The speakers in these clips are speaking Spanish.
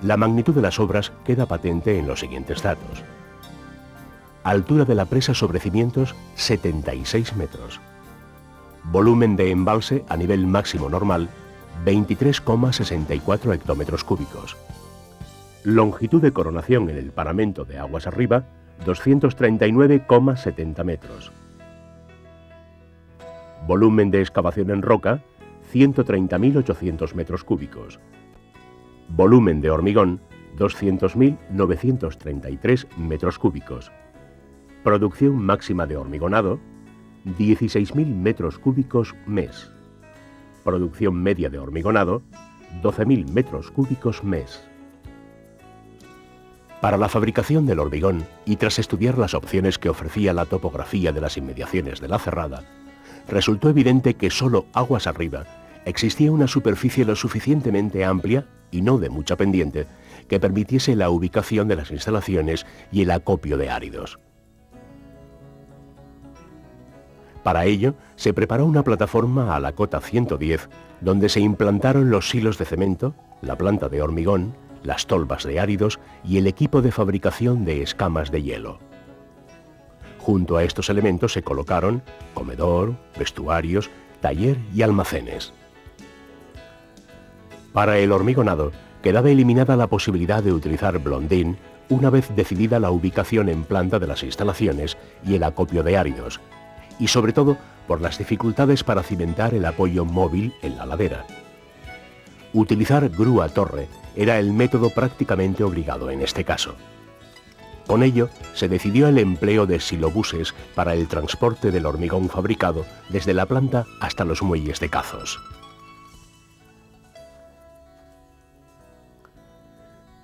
La magnitud de las obras queda patente en los siguientes datos. Altura de la presa sobre cimientos, 76 metros. Volumen de embalse a nivel máximo normal, 23,64 hectómetros cúbicos. Longitud de coronación en el paramento de aguas arriba, 239,70 metros. Volumen de excavación en roca, 130.800 metros cúbicos. Volumen de hormigón, 200.933 metros cúbicos. Producción máxima de hormigonado, 16.000 metros cúbicos mes. Producción media de hormigonado, 12.000 metros cúbicos mes. Para la fabricación del hormigón, y tras estudiar las opciones que ofrecía la topografía de las inmediaciones de la Cerrada, resultó evidente que solo aguas arriba existía una superficie lo suficientemente amplia, y no de mucha pendiente, que permitiese la ubicación de las instalaciones y el acopio de áridos. Para ello, se preparó una plataforma a la cota 110, donde se implantaron los silos de cemento, la planta de hormigón, las tolvas de áridos y el equipo de fabricación de escamas de hielo. Junto a estos elementos se colocaron comedor, vestuarios, taller y almacenes. Para el hormigonado, quedaba eliminada la posibilidad de utilizar blondín una vez decidida la ubicación en planta de las instalaciones y el acopio de áridos, y sobre todo por las dificultades para cimentar el apoyo móvil en la ladera. Utilizar grúa-torre era el método prácticamente obligado en este caso. Con ello, se decidió el empleo de silobuses para el transporte del hormigón fabricado desde la planta hasta los muelles de Cazos.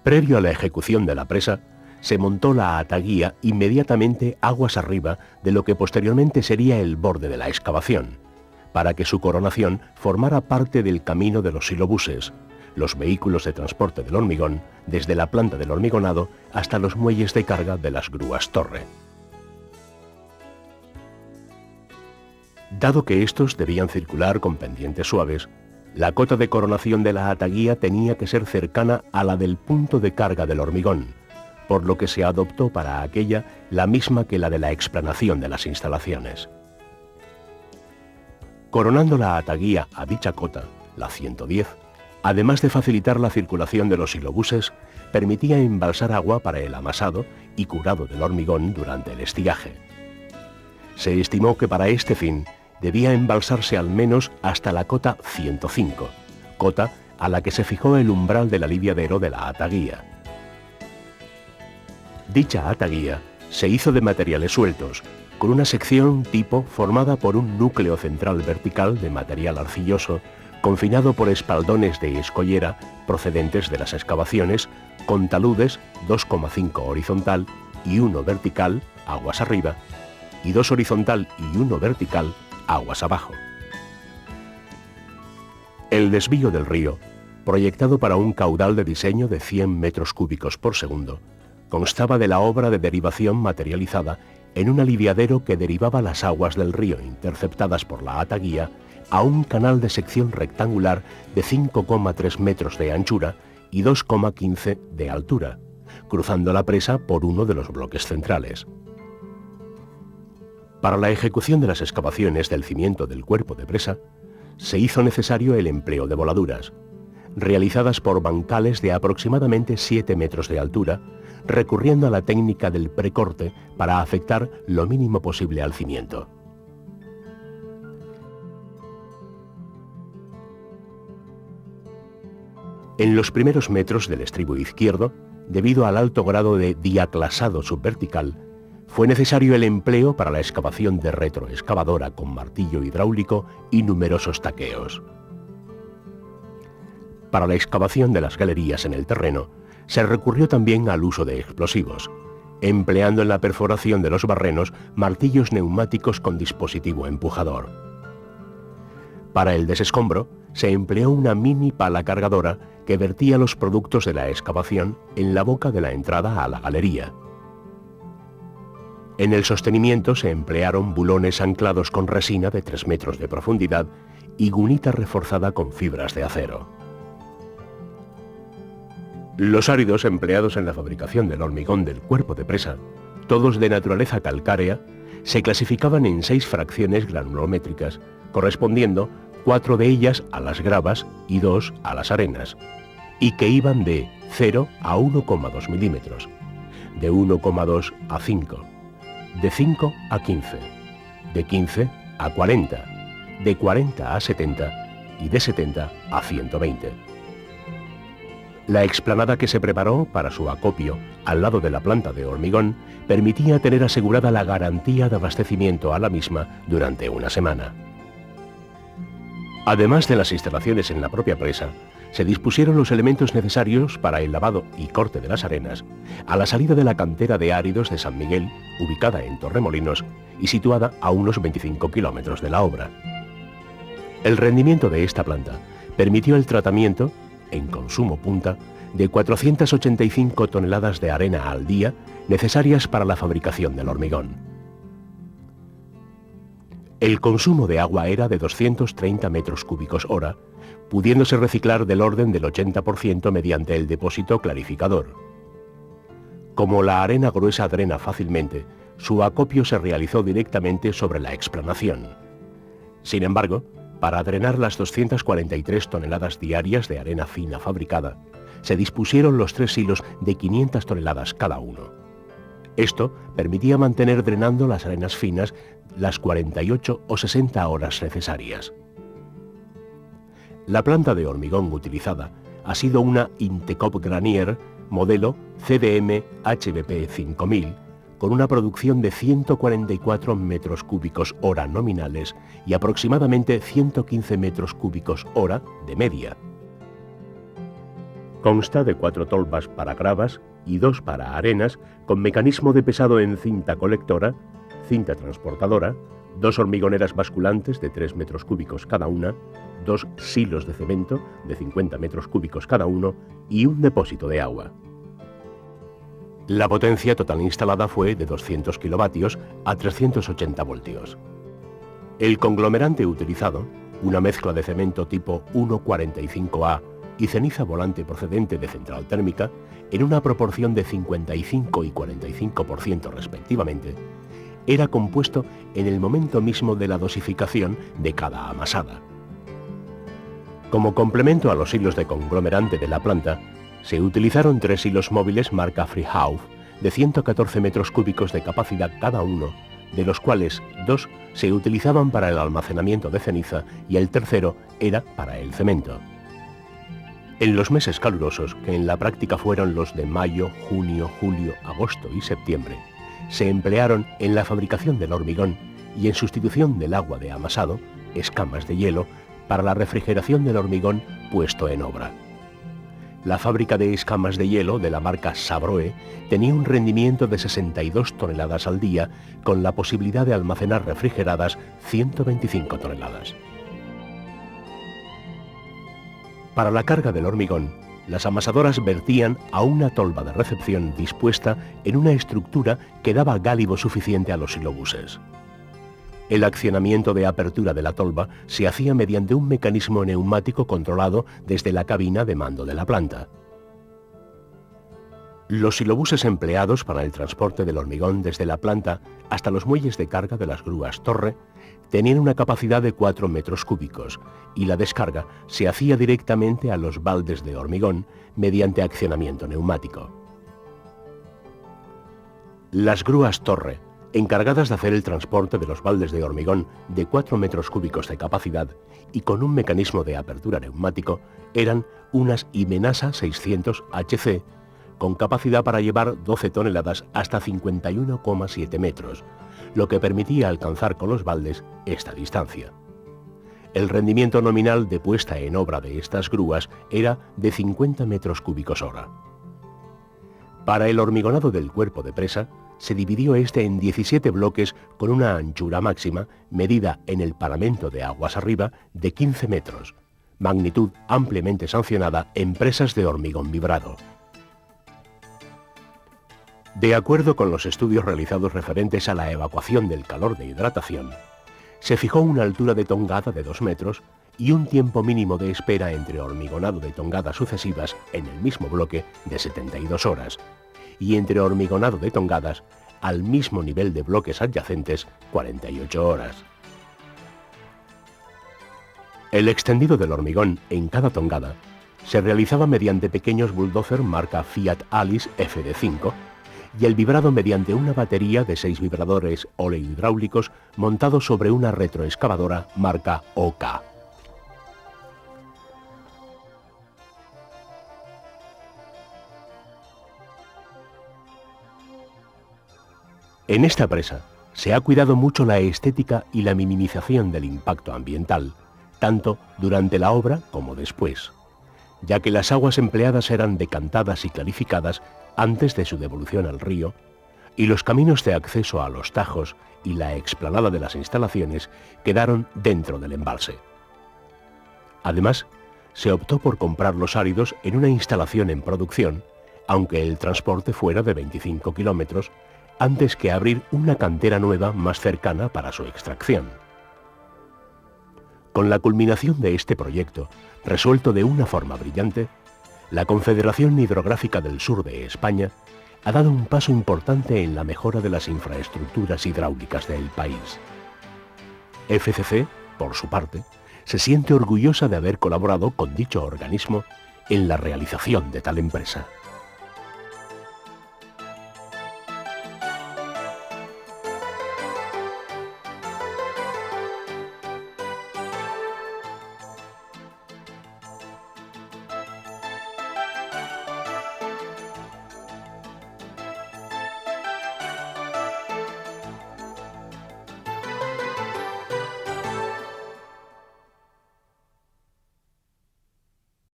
Previo a la ejecución de la presa, se montó la ataguía inmediatamente aguas arriba de lo que posteriormente sería el borde de la excavación, para que su coronación formara parte del camino de los silobuses, los vehículos de transporte del hormigón, desde la planta del hormigonado hasta los muelles de carga de las grúas torre. Dado que estos debían circular con pendientes suaves, la cota de coronación de la ataguía tenía que ser cercana a la del punto de carga del hormigón, por lo que se adoptó para aquella la misma que la de la explanación de las instalaciones. Coronando la ataguía a dicha cota, la 110, además de facilitar la circulación de los silobuses, permitía embalsar agua para el amasado y curado del hormigón durante el estiaje. Se estimó que para este fin debía embalsarse al menos hasta la cota 105, cota a la que se fijó el umbral del aliviadero de la ataguía. Dicha ataguía se hizo de materiales sueltos, con una sección tipo formada por un núcleo central vertical de material arcilloso, confinado por espaldones de escollera procedentes de las excavaciones, con taludes 2,5 horizontal y 1 vertical, aguas arriba, y 2 horizontal y 1 vertical, aguas abajo. El desvío del río, proyectado para un caudal de diseño de 100 metros cúbicos por segundo, constaba de la obra de derivación materializada en un aliviadero que derivaba las aguas del río interceptadas por la ataguía a un canal de sección rectangular de 5,3 metros de anchura y 2,15 de altura, cruzando la presa por uno de los bloques centrales. Para la ejecución de las excavaciones del cimiento del cuerpo de presa, se hizo necesario el empleo de voladuras, realizadas por bancales de aproximadamente 7 metros de altura, recurriendo a la técnica del precorte para afectar lo mínimo posible al cimiento. En los primeros metros del estribo izquierdo, debido al alto grado de diaclasado subvertical, fue necesario el empleo para la excavación de retroexcavadora con martillo hidráulico y numerosos taqueos. Para la excavación de las galerías en el terreno, se recurrió también al uso de explosivos, empleando en la perforación de los barrenos martillos neumáticos con dispositivo empujador. Para el desescombro, se empleó una mini pala cargadora que vertía los productos de la excavación en la boca de la entrada a la galería. En el sostenimiento se emplearon bulones anclados con resina de 3 metros de profundidad y gunita reforzada con fibras de acero. Los áridos empleados en la fabricación del hormigón del cuerpo de presa, todos de naturaleza calcárea, se clasificaban en 6 fracciones granulométricas, correspondiendo 4 de ellas a las gravas y 2 a las arenas, y que iban de 0 a 1,2 milímetros, de 1,2 a 5, de 5 a 15, de 15 a 40, de 40 a 70 y de 70 a 120. La explanada que se preparó para su acopio al lado de la planta de hormigón permitía tener asegurada la garantía de abastecimiento a la misma durante una semana. Además de las instalaciones en la propia presa, se dispusieron los elementos necesarios para el lavado y corte de las arenas a la salida de la cantera de áridos de San Miguel, ubicada en Torremolinos y situada a unos 25 kilómetros de la obra. El rendimiento de esta planta permitió el tratamiento, en consumo punta, de 485 toneladas de arena al día necesarias para la fabricación del hormigón. El consumo de agua era de 230 metros cúbicos hora, pudiéndose reciclar del orden del 80% mediante el depósito clarificador. Como la arena gruesa drena fácilmente, su acopio se realizó directamente sobre la explanación. Sin embargo, para drenar las 243 toneladas diarias de arena fina fabricada, se dispusieron los 3 silos de 500 toneladas cada uno. Esto permitía mantener drenando las arenas finas las 48 o 60 horas necesarias. La planta de hormigón utilizada ha sido una Intecop Granier modelo CDM HBP 5000, con una producción de 144 metros cúbicos hora nominales y aproximadamente 115 metros cúbicos hora de media. Consta de 4 tolvas para gravas y 2 para arenas, con mecanismo de pesado en cinta colectora, cinta transportadora, 2 hormigoneras basculantes de 3 metros cúbicos cada una, 2 silos de cemento de 50 metros cúbicos cada uno y un depósito de agua. La potencia total instalada fue de 200 kilovatios a 380 voltios. El conglomerante utilizado, una mezcla de cemento tipo 145A y ceniza volante procedente de central térmica, en una proporción de 55 y 45% respectivamente, era compuesto en el momento mismo de la dosificación de cada amasada. Como complemento a los hilos de conglomerante de la planta, se utilizaron 3 hilos móviles marca Freehouse de 114 metros cúbicos de capacidad cada uno, de los cuales 2 se utilizaban para el almacenamiento de ceniza y el tercero era para el cemento. En los meses calurosos, que en la práctica fueron los de mayo, junio, julio, agosto y septiembre, se emplearon en la fabricación del hormigón y en sustitución del agua de amasado, escamas de hielo, para la refrigeración del hormigón puesto en obra. La fábrica de escamas de hielo de la marca Sabroe tenía un rendimiento de 62 toneladas al día, con la posibilidad de almacenar refrigeradas 125 toneladas. Para la carga del hormigón, las amasadoras vertían a una tolva de recepción dispuesta en una estructura que daba gálibo suficiente a los silobuses. El accionamiento de apertura de la tolva se hacía mediante un mecanismo neumático controlado desde la cabina de mando de la planta. Los silobuses empleados para el transporte del hormigón desde la planta hasta los muelles de carga de las grúas torre tenían una capacidad de 4 metros cúbicos y la descarga se hacía directamente a los baldes de hormigón mediante accionamiento neumático. Las grúas torre, encargadas de hacer el transporte de los baldes de hormigón de 4 metros cúbicos de capacidad y con un mecanismo de apertura neumático, eran unas Imenasa 600 HC, con capacidad para llevar 12 toneladas hasta 51,7 metros, lo que permitía alcanzar con los baldes esta distancia. El rendimiento nominal de puesta en obra de estas grúas era de 50 metros cúbicos hora. Para el hormigonado del cuerpo de presa, se dividió este en 17 bloques con una anchura máxima, medida en el paramento de aguas arriba, de 15 metros, magnitud ampliamente sancionada en presas de hormigón vibrado. De acuerdo con los estudios realizados referentes a la evacuación del calor de hidratación, se fijó una altura de tongada de 2 metros y un tiempo mínimo de espera entre hormigonado de tongadas sucesivas en el mismo bloque de 72 horas, y entre hormigonado de tongadas al mismo nivel de bloques adyacentes 48 horas. El extendido del hormigón en cada tongada se realizaba mediante pequeños bulldozer marca Fiat Alice FD5 y el vibrado mediante una batería de 6 vibradores oleohidráulicos montados sobre una retroexcavadora marca OK. En esta presa se ha cuidado mucho la estética y la minimización del impacto ambiental, tanto durante la obra como después, ya que las aguas empleadas eran decantadas y clarificadas antes de su devolución al río, y los caminos de acceso a los tajos y la explanada de las instalaciones quedaron dentro del embalse. Además, se optó por comprar los áridos en una instalación en producción, aunque el transporte fuera de 25 kilómetros, antes que abrir una cantera nueva más cercana para su extracción. Con la culminación de este proyecto, resuelto de una forma brillante, la Confederación Hidrográfica del Sur de España ha dado un paso importante en la mejora de las infraestructuras hidráulicas del país. FCC, por su parte, se siente orgullosa de haber colaborado con dicho organismo en la realización de tal empresa.